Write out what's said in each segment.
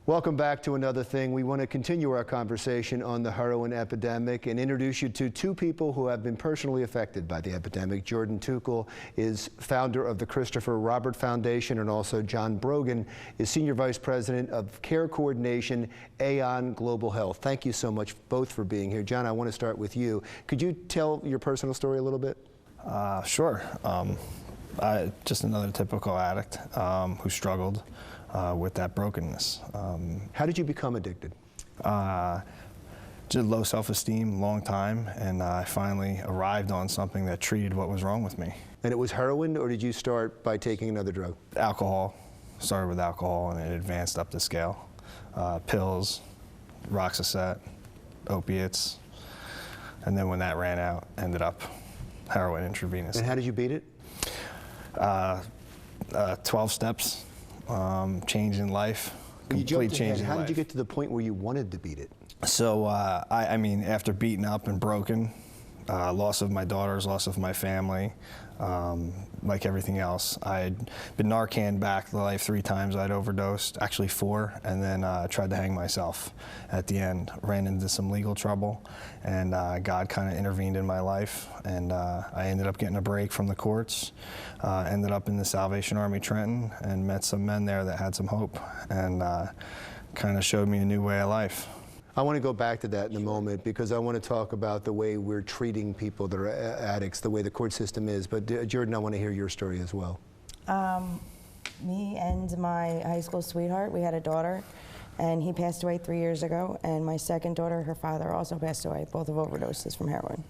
Welcome back to Another Thing. We want to continue our conversation on the heroin epidemic and introduce you to two people who have been personally affected by the epidemic. Jordan Tuchol is founder of the Christopher Robert Foundation, and also John Brogan is Senior Vice President of Care Coordination, Aon Global Health. Thank you so much both for being here. John, I want to start with you. Could you tell your personal story a little bit? Sure. Just another typical addict who struggled with that brokenness. How did you become addicted? Just low self-esteem, long time, and I finally arrived on something that treated what was wrong with me. And it was heroin, or did you start by taking another drug? Alcohol. Started with alcohol, and it advanced up the scale. Pills, Roxicet, opiates, and then when that ran out, ended up heroin intravenous. And how did you beat it? 12 steps. Change in life, complete change in life. How did you get to the point where you wanted to beat it? So, I mean, after beaten up and broken, loss of my daughters, loss of my family, like everything else. I'd been Narcan back to life 3 times. I'd overdosed, actually 4, and then tried to hang myself at the end. Ran into some legal trouble, and God kind of intervened in my life, and I ended up getting a break from the courts. Ended up in the Salvation Army Trenton and met some men there that had some hope, and kind of showed me a new way of life. I want to go back to that in a moment, because I want to talk about the way we're treating people that are addicts, the way the court system is. But Jordan, I want to hear your story as well. Me and my high school sweetheart, we had a daughter, and he passed away 3 years ago. And my second daughter, her father also passed away, both of overdoses from heroin.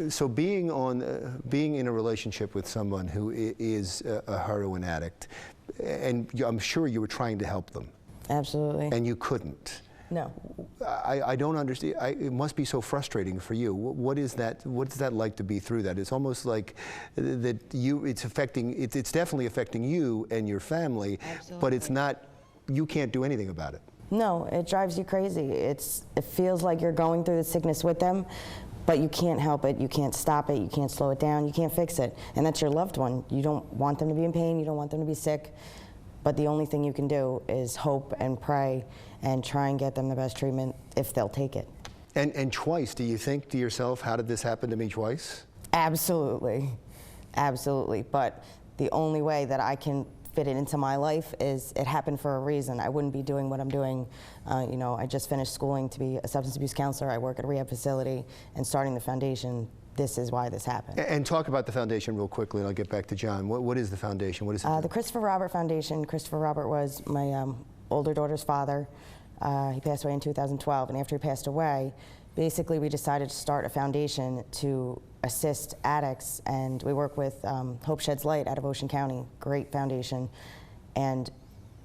So being in a relationship with someone who is a heroin addict, and I'm sure you were trying to help them. Absolutely. And you couldn't. No. I don't understand. It must be so frustrating for you. What is that? What's that like to be through that? It's almost like that it's affecting. It's definitely affecting you and your family. Absolutely. But it's not. You can't do anything about it. No, it drives you crazy. It feels like you're going through the sickness with them, but you can't help it. You can't stop it. You can't slow it down. You can't fix it. And that's your loved one. You don't want them to be in pain. You don't want them to be sick. But the only thing you can do is hope and pray and try and get them the best treatment if they'll take it. And twice, do you think to yourself, how did this happen to me twice? Absolutely. Absolutely. But the only way that I can fit it into my life is it happened for a reason. I wouldn't be doing what I'm doing. You know, I just finished schooling to be a substance abuse counselor. I work at a rehab facility, and starting the foundation, this is why this happened. And talk about the foundation real quickly, and I'll get back to John. What is the foundation? What is it? The Christopher Robert Foundation. Christopher Robert was my older daughter's father. He passed away in 2012, and after he passed away, basically we decided to start a foundation to assist addicts, and we work with Hope Sheds Light out of Ocean County, great foundation, and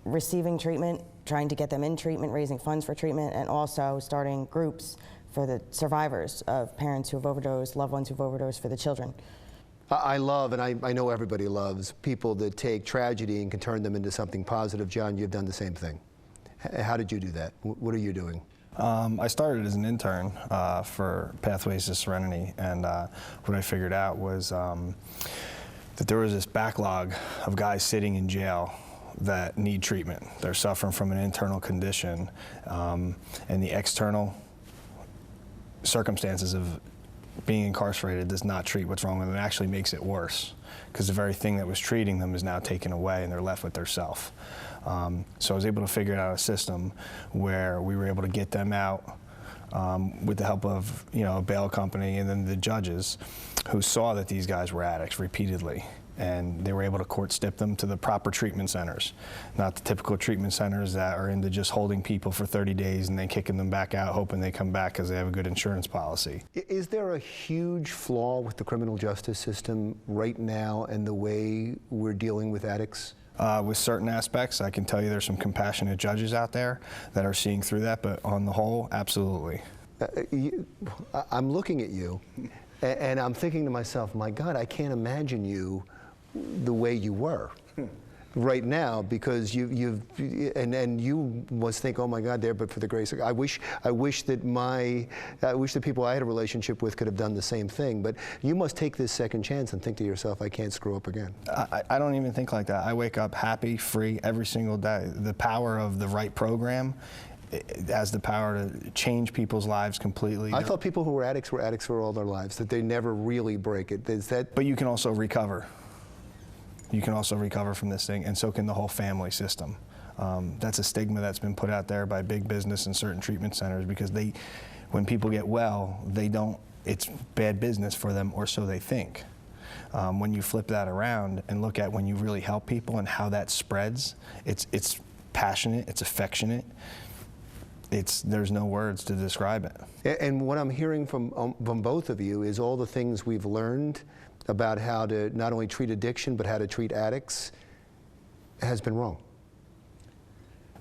receiving treatment, trying to get them in treatment, raising funds for treatment, and also starting groups for the survivors of parents who have overdosed, loved ones who've overdosed, for the children. I love, and I know everybody loves, people that take tragedy and can turn them into something positive. John, you've done the same thing. How did you do that? What are you doing? I started as an intern for Pathways to Serenity, and what I figured out was that there was this backlog of guys sitting in jail that need treatment. They're suffering from an internal condition, and the external circumstances of being incarcerated does not treat what's wrong with them. It actually makes it worse, because the very thing that was treating them is now taken away, and they're left with their self. So I was able to figure out a system where we were able to get them out with the help of, you know, a bail company, and then the judges who saw that these guys were addicts repeatedly, and they were able to court stip them to the proper treatment centers, not the typical treatment centers that are into just holding people for 30 days and then kicking them back out, hoping they come back because they have a good insurance policy. Is there a huge flaw with the criminal justice system right now and the way we're dealing with addicts? With certain aspects, I can tell you there's some compassionate judges out there that are seeing through that, but on the whole, absolutely. I'm looking at you, and I'm thinking to myself, my God, I can't imagine you the way you were. right now, because you must think, oh my God, there, but for the grace of God. I wish that the people I had a relationship with could have done the same thing. But you must take this second chance and think to yourself, I can't screw up again. I don't even think like that. I wake up happy, free every single day. The power of the right program has the power to change people's lives completely. I thought people who were addicts for all their lives, that they never really break it. Is that? But you can also recover. You can also recover from this thing, and so can the whole family system. That's a stigma that's been put out there by big business and certain treatment centers, because when people get well, it's bad business for them, or so they think. When you flip that around and look at when you really help people and how that spreads, it's passionate, it's affectionate. There's no words to describe it. And what I'm hearing from both of you is all the things we've learned about how to not only treat addiction, but how to treat addicts has been wrong.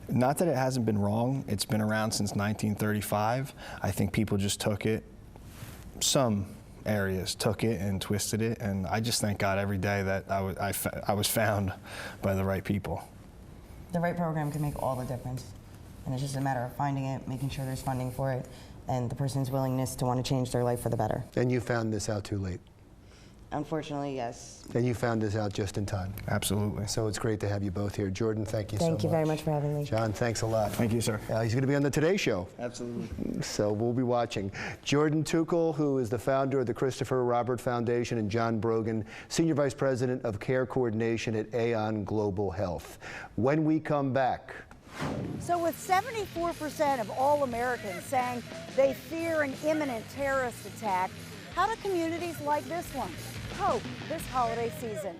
Not that it hasn't been wrong. It's been around since 1935. I think people just took it, some areas took it and twisted it, and I just thank God every day that I was found by the right people. The right program can make all the difference. And it's just a matter of finding it, making sure there's funding for it, and the person's willingness to want to change their life for the better. And you found this out too late. Unfortunately, yes. And you found this out just in time. Absolutely. So it's great to have you both here. Jordan, thank you so much. Thank you very much for having me. John, thanks a lot. Thank you, sir. He's going to be on the Today Show. Absolutely. So we'll be watching. Jordan Tuchol, who is the founder of the Christopher Robert Foundation, and John Brogan, Senior Vice President of Care Coordination at Aon Global Health. When we come back. So with 74% of all Americans saying they fear an imminent terrorist attack, how do communities like this one cope this holiday season?